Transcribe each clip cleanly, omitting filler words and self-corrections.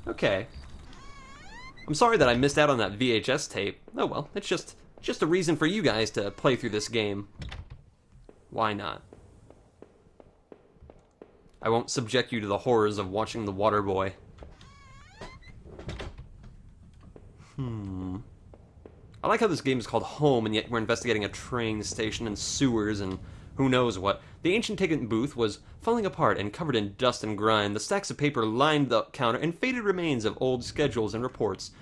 Okay. I'm sorry that I missed out on that VHS tape. Oh well, it's just a reason for you guys to play through this game. Why not? I won't subject you to the horrors of watching The Water Boy. I like how this game is called Home, and yet we're investigating a train station and sewers and who knows what. The ancient ticket booth was falling apart and covered in dust and grime. The stacks of paper lined the counter and faded remains of old schedules and reports.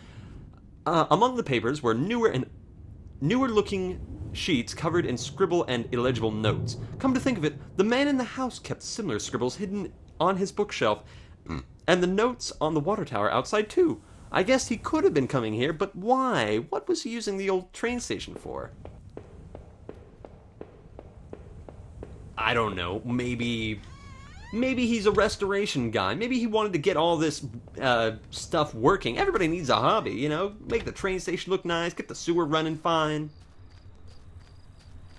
Among the papers were newer-looking sheets covered in scribble and illegible notes. Come to think of it, the man in the house kept similar scribbles hidden on his bookshelf, and the notes on the water tower outside too. I guess he could have been coming here, but why? What was he using the old train station for? I don't know. Maybe he's a restoration guy. Maybe he wanted to get all this stuff working. Everybody needs a hobby, you know? Make the train station look nice, get the sewer running fine.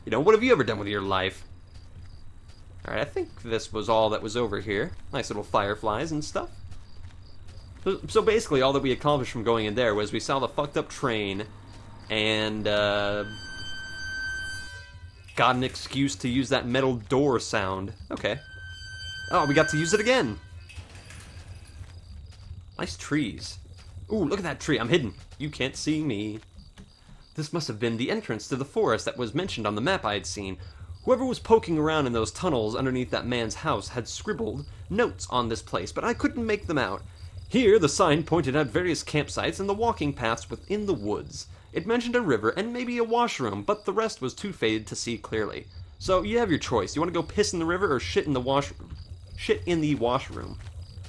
You know, what have you ever done with your life? Alright, I think this was all that was over here. Nice little fireflies and stuff. So basically, all that we accomplished from going in there was we saw the fucked up train and got an excuse to use that metal door sound. Okay. Oh, we got to use it again. Nice trees. Ooh, look at that tree. I'm hidden. You can't see me. This must have been the entrance to the forest that was mentioned on the map I had seen. Whoever was poking around in those tunnels underneath that man's house had scribbled notes on this place, but I couldn't make them out. Here, the sign pointed out various campsites and the walking paths within the woods. It mentioned a river and maybe a washroom, but the rest was too faded to see clearly. So you have your choice. You want to go piss in the river or shit in the washroom?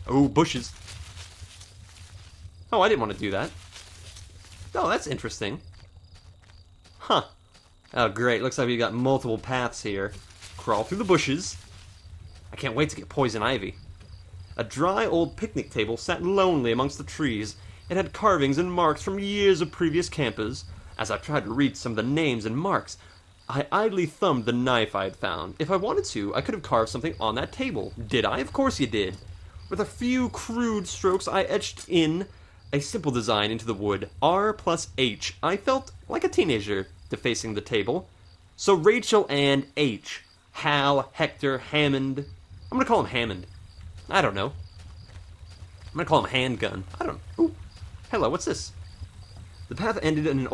Oh, bushes. Oh, I didn't want to do that. Oh, that's interesting. Huh. Oh, great. Looks like we got multiple paths here. Crawl through the bushes. I can't wait to get poison ivy. A dry old picnic table sat lonely amongst the trees. It had carvings and marks from years of previous campers. As I tried to read some of the names and marks, I idly thumbed the knife I had found. If I wanted to, I could have carved something on that table. Did I? Of course you did. With a few crude strokes, I etched in a simple design into the wood. R plus H. I felt like a teenager defacing the table. So Rachel and H. Hal, Hector, Hammond. I'm gonna call him Hammond. I don't know. I'm gonna call him Handgun. I don't know. Ooh. Hello, what's this? The path ended in an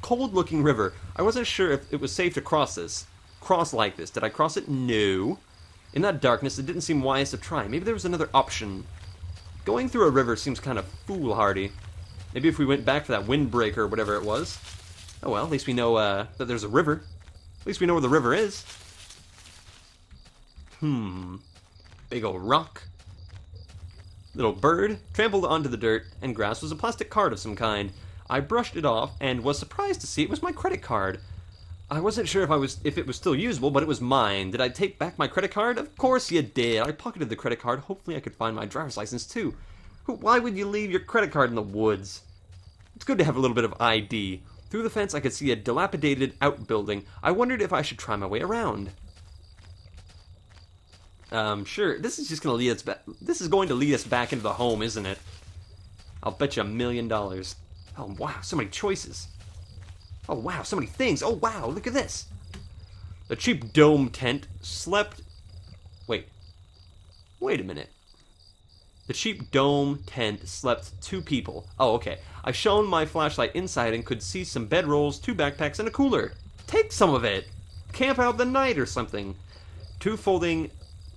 cold-looking river. I wasn't sure if it was safe to cross like this. Did I cross it? No. In that darkness, it didn't seem wise to try. Maybe there was another option. Going through a river seems kind of foolhardy. Maybe if we went back for that windbreaker or whatever it was. Oh well, at least we know that there's a river. At least we know where the river is. Big old rock. Little bird trampled onto the dirt and grass was a plastic card of some kind. I brushed it off and was surprised to see it was my credit card. I wasn't sure if it was still usable, but it was mine. Did I take back my credit card? Of course you did. I pocketed the credit card. Hopefully I could find my driver's license too. Why would you leave your credit card in the woods? It's good to have a little bit of ID. Through the fence I could see a dilapidated outbuilding. I wondered if I should try my way around. Sure. This is just going to lead us back. This is going to lead us back into the home, isn't it? I'll bet you $1 million. Oh, wow. So many choices. Oh, wow. So many things. Oh, wow. Look at this. The cheap dome tent slept... Wait a minute. The cheap dome tent slept 2 people. Oh, okay. I shone my flashlight inside and could see some bedrolls, 2 backpacks, and a cooler. Take some of it. Camp out the night or something. 2 folding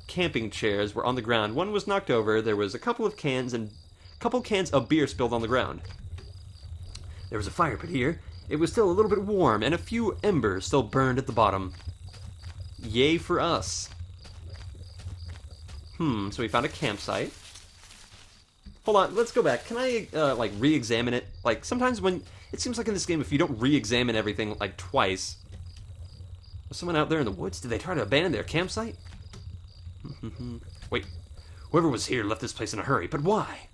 camping chairs were on the ground. One was knocked over. There was a couple cans of beer spilled on the ground. There was a fire pit here. It was still a little bit warm, and a few embers still burned at the bottom. Yay for us. So we found a campsite. Hold on, let's go back. Can I, re-examine it? Like, sometimes when... It seems like in this game, if you don't re-examine everything, like, twice... Was someone out there in the woods? Did they try to abandon their campsite? Wait. Whoever was here left this place in a hurry, but why?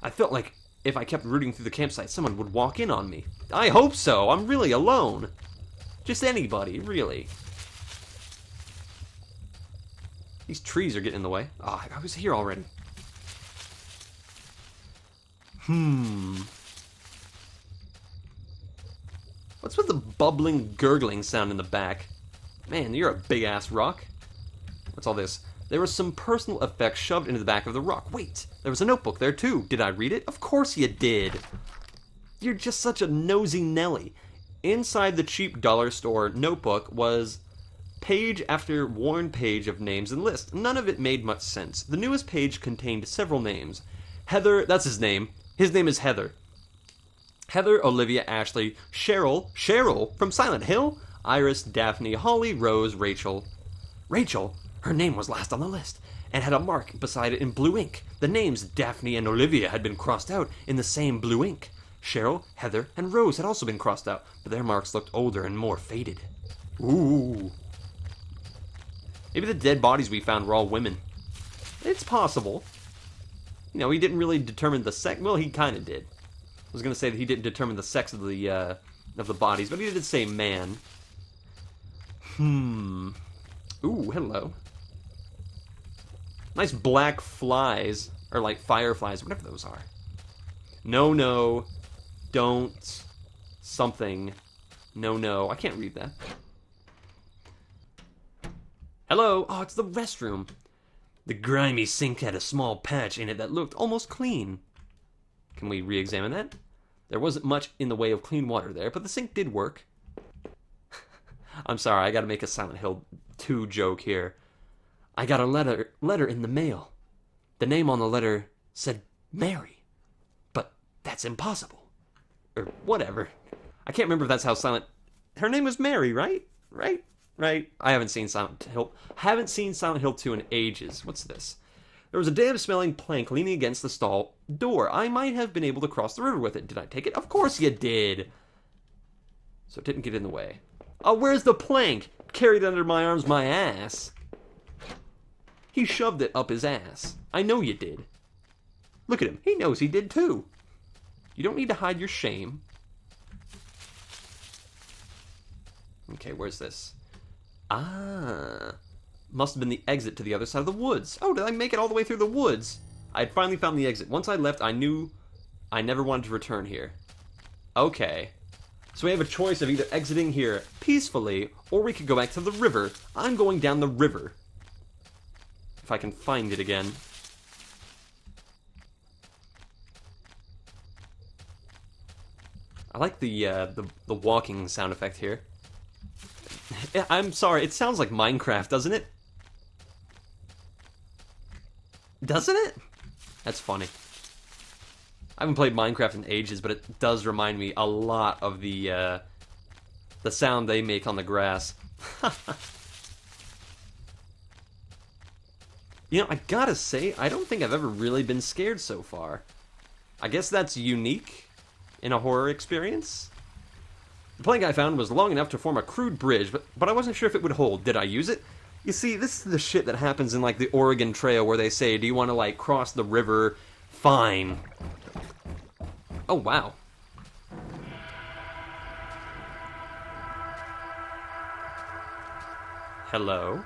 I felt like if I kept rooting through the campsite, someone would walk in on me. I hope so. I'm really alone. Just anybody, really. These trees are getting in the way. Ah, I was here already. What's with the bubbling, gurgling sound in the back? Man, you're a big-ass rock. What's all this? There was some personal effects shoved into the back of the rock. Wait, there was a notebook there too. Did I read it? Of course you did. You're just such a nosy Nelly. Inside the cheap dollar store notebook was page after worn page of names and lists. None of it made much sense. The newest page contained several names. Heather, that's his name. His name is Heather. Heather, Olivia, Ashley, Cheryl from Silent Hill, Iris, Daphne, Holly, Rose, Rachel. Rachel? Her name was last on the list, and had a mark beside it in blue ink. The names Daphne and Olivia had been crossed out in the same blue ink. Cheryl, Heather, and Rose had also been crossed out, but their marks looked older and more faded. Ooh. Maybe the dead bodies we found were all women. It's possible. You know, he didn't really determine the sex. Well, he kind of did. I was going to say that he didn't determine the sex of the bodies, but he did say man. Ooh, hello. Nice black flies, or like fireflies, whatever those are. No, don't, something, no, I can't read that. Hello, oh, it's the restroom. The grimy sink had a small patch in it that looked almost clean. Can we re-examine that? There wasn't much in the way of clean water there, but the sink did work. I'm sorry, I gotta make a Silent Hill 2 joke here. I got a letter in the mail. The name on the letter said Mary. But that's impossible. Or whatever. I can't remember if that's how Silent... Her name was Mary, right? Right? I haven't seen Silent Hill 2 in ages. What's this? There was a damp-smelling plank leaning against the stall door. I might have been able to cross the river with it. Did I take it? Of course you did. So it didn't get in the way. Oh, where's the plank? Carried under my arms my ass. He shoved it up his ass. I know you did. Look at him. He knows he did too. You don't need to hide your shame. Okay, where's this? Ah. Must have been the exit to the other side of the woods. Oh, did I make it all the way through the woods? I had finally found the exit. Once I left, I knew I never wanted to return here. Okay. So we have a choice of either exiting here peacefully, or we could go back to the river. I'm going down the river. If I can find it again. I like the walking sound effect here. I'm sorry, it sounds like Minecraft, doesn't it? Doesn't it? That's funny. I haven't played Minecraft in ages, but it does remind me a lot of the sound they make on the grass. You know, I gotta say, I don't think I've ever really been scared so far. I guess that's unique in a horror experience. The plank I found was long enough to form a crude bridge, but I wasn't sure if it would hold. Did I use it? You see, this is the shit that happens in, like, the Oregon Trail where they say, do you want to, like, cross the river? Fine. Oh, wow. Hello?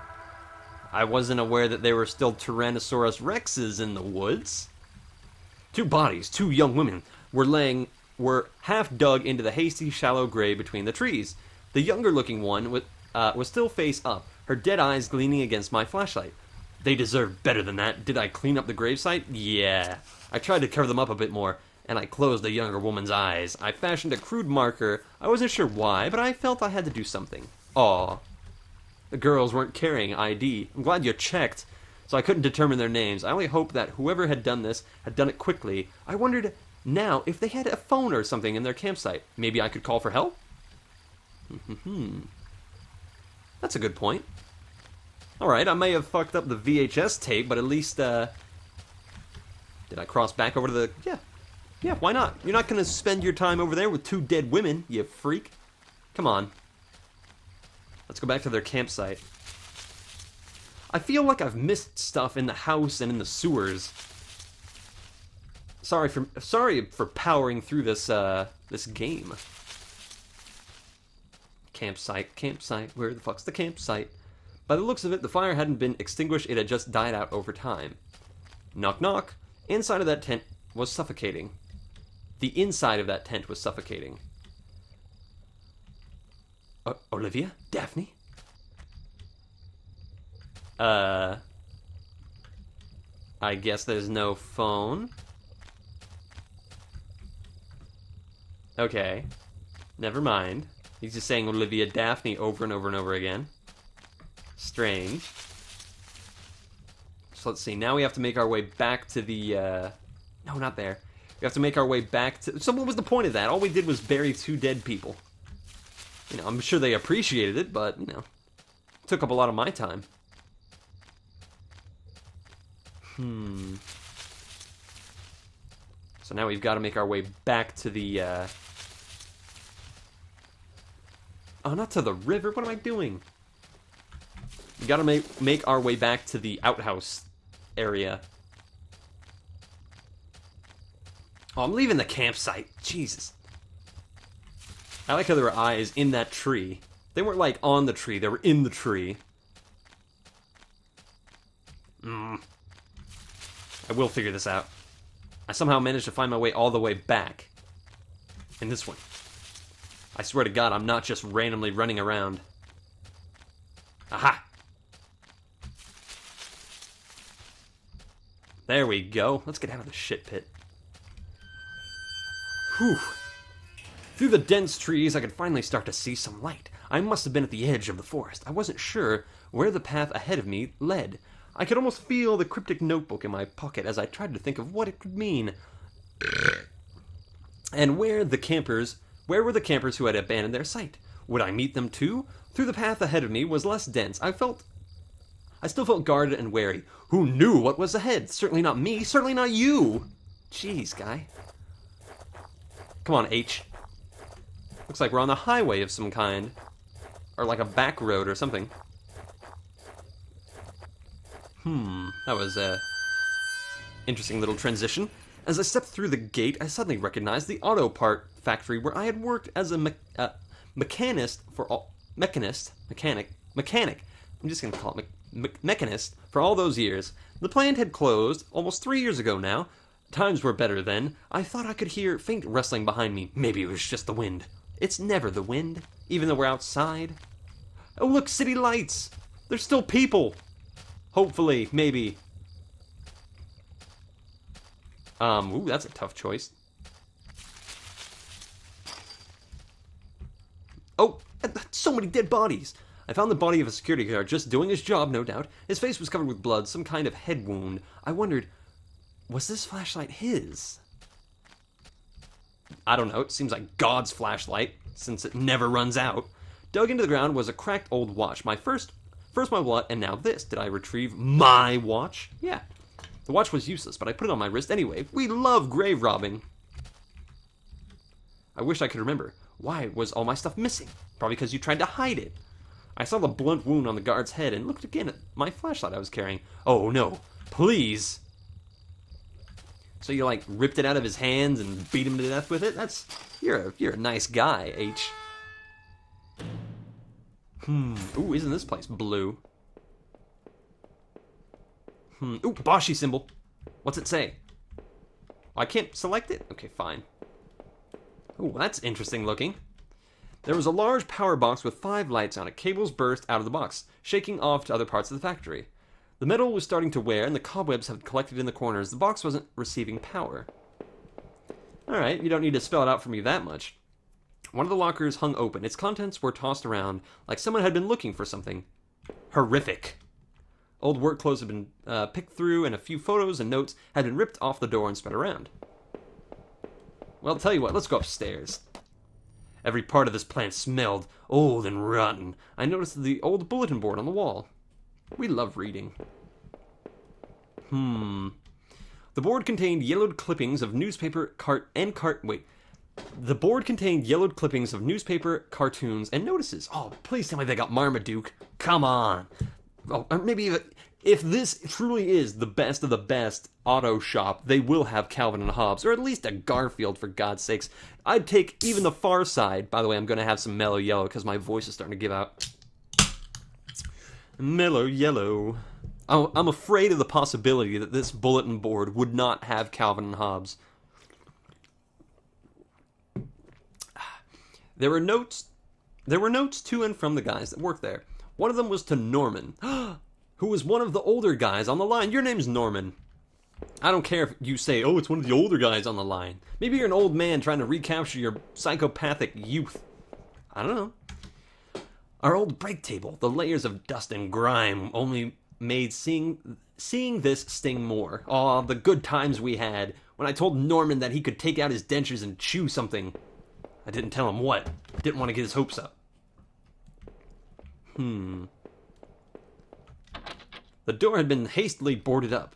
I wasn't aware that there were still Tyrannosaurus Rexes in the woods. Two bodies, two young women, were half dug into the hasty, shallow grave between the trees. The younger-looking one was still face up, her dead eyes gleaming against my flashlight. They deserved better than that. Did I clean up the gravesite? Yeah. I tried to cover them up a bit more, and I closed the younger woman's eyes. I fashioned a crude marker. I wasn't sure why, but I felt I had to do something. Aw. The girls weren't carrying ID. I'm glad you checked, so I couldn't determine their names. I only hoped that whoever had done this had done it quickly. I wondered now if they had a phone or something in their campsite. Maybe I could call for help? That's a good point. Alright, I may have fucked up the VHS tape, but at least, did I cross back over to the... Yeah, why not? You're not gonna spend your time over there with two dead women, you freak. Come on. Let's go back to their campsite. I feel like I've missed stuff in the house and in the sewers. Sorry for powering through this this game. Campsite. Where the fuck's the campsite? By the looks of it, the fire hadn't been extinguished, it had just died out over time. Knock knock. Inside of that tent was suffocating. The inside of that tent was suffocating. Olivia? Daphne? I guess there's no phone. Okay. Never mind. He's just saying Olivia Daphne over and over and over again. Strange. So let's see. Now we have to make our way back to the, no, not there. We have to make our way back to... So what was the point of that? All we did was bury 2 dead people. You know, I'm sure they appreciated it, but, you know, it took up a lot of my time. So now we've got to make our way back to the, Oh, not to the river. What am I doing? We got to make our way back to the outhouse area. Oh, I'm leaving the campsite. Jesus. I like how there were eyes in that tree. They weren't, like, on the tree. They were in the tree. I will figure this out. I somehow managed to find my way all the way back. In this one. I swear to God, I'm not just randomly running around. Aha! There we go. Let's get out of the shit pit. Whew. Through the dense trees, I could finally start to see some light. I must have been at the edge of the forest. I wasn't sure where the path ahead of me led. I could almost feel the cryptic notebook in my pocket as I tried to think of what it could mean. And where were the campers who had abandoned their site? Would I meet them too? Through the path ahead of me was less dense. I still felt guarded and wary. Who knew what was ahead? Certainly not me. Certainly not you. Jeez, guy. Come on, H. Looks like we're on the highway of some kind. Or like a back road or something. That was a interesting little transition. As I stepped through the gate, I suddenly recognized the auto part factory where I had worked as a mechanic. I'm just gonna call it mechanist for all those years. The plant had closed almost 3 years ago now. Times were better then. I thought I could hear faint rustling behind me. Maybe it was just the wind. It's never the wind, even though we're outside. Oh, look, city lights. There's still people. Hopefully, maybe. Ooh, that's a tough choice. Oh, so many dead bodies. I found the body of a security guard just doing his job, no doubt. His face was covered with blood, some kind of head wound. I wondered, was this flashlight his? I don't know, it seems like God's flashlight, since it never runs out. Dug into the ground was a cracked old watch. First my wallet, and now this. Did I retrieve my watch? Yeah. The watch was useless, but I put it on my wrist anyway. We love grave robbing. I wish I could remember. Why was all my stuff missing? Probably because you tried to hide it. I saw the blunt wound on the guard's head and looked again at my flashlight I was carrying. Oh no, please. So you like ripped it out of his hands and beat him to death with it? You're a nice guy, H. Ooh, isn't this place blue? Ooh, Boshi symbol. What's it say? Oh, I can't select it? Okay, fine. Ooh, that's interesting looking. There was a large power box with 5 lights on it. Cables burst out of the box, shaking off to other parts of the factory. The metal was starting to wear, and the cobwebs had collected in the corners. The box wasn't receiving power. Alright, you don't need to spell it out for me that much. One of the lockers hung open. Its contents were tossed around like someone had been looking for something. Horrific. Old work clothes had been picked through, and a few photos and notes had been ripped off the door and spread around. Well, tell you what, let's go upstairs. Every part of this plant smelled old and rotten. I noticed the old bulletin board on the wall. We love reading. The board contained yellowed clippings of newspaper, The board contained yellowed clippings of newspaper, cartoons, and notices. Oh, please tell me they got Marmaduke. Come on. Oh, or maybe if this truly is the best of the best auto shop, they will have Calvin and Hobbes, or at least a Garfield, for God's sakes. I'd take even the Far Side. By the way, I'm going to have some Mellow Yellow because my voice is starting to give out. Mellow Yellow. Oh, I'm afraid of the possibility that this bulletin board would not have Calvin and Hobbes. There were notes to and from the guys that worked there. One of them was to Norman, who was one of the older guys on the line. Your name's Norman. I don't care if you say, oh, it's one of the older guys on the line. Maybe you're an old man trying to recapture your psychopathic youth. I don't know. Our old break table, the layers of dust and grime only made seeing this sting more. Aw, the good times we had when I told Norman that he could take out his dentures and chew something. I didn't tell him what. Didn't want to get his hopes up. The door had been hastily boarded up.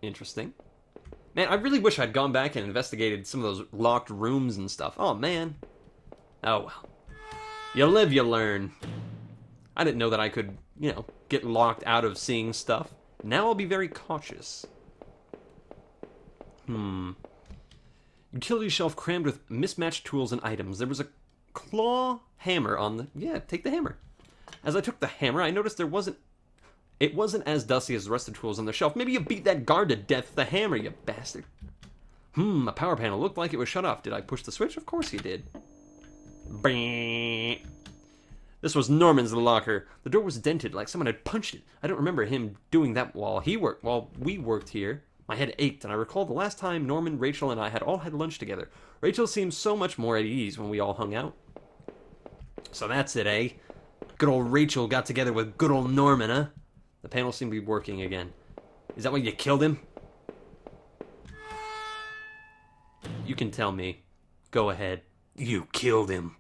Interesting. Man, I really wish I'd gone back and investigated some of those locked rooms and stuff. Oh, man. Oh, well. You live, you learn. I didn't know that I could, get locked out of seeing stuff. Now I'll be very cautious. Utility shelf crammed with mismatched tools and items. There was a claw hammer on the... Yeah, take the hammer. As I took the hammer, I noticed it wasn't as dusty as the rest of the tools on the shelf. Maybe you beat that guard to death with the hammer, you bastard. A power panel looked like it was shut off. Did I push the switch? Of course you did. Bing. This was Norman's locker. The door was dented like someone had punched it. I don't remember him doing that while we worked here. My head ached, and I recalled the last time Norman, Rachel, and I had all had lunch together. Rachel seemed so much more at ease when we all hung out. So that's it, eh? Good old Rachel got together with good old Norman, huh? The panel seemed to be working again. Is that why you killed him? You can tell me. Go ahead. You killed him.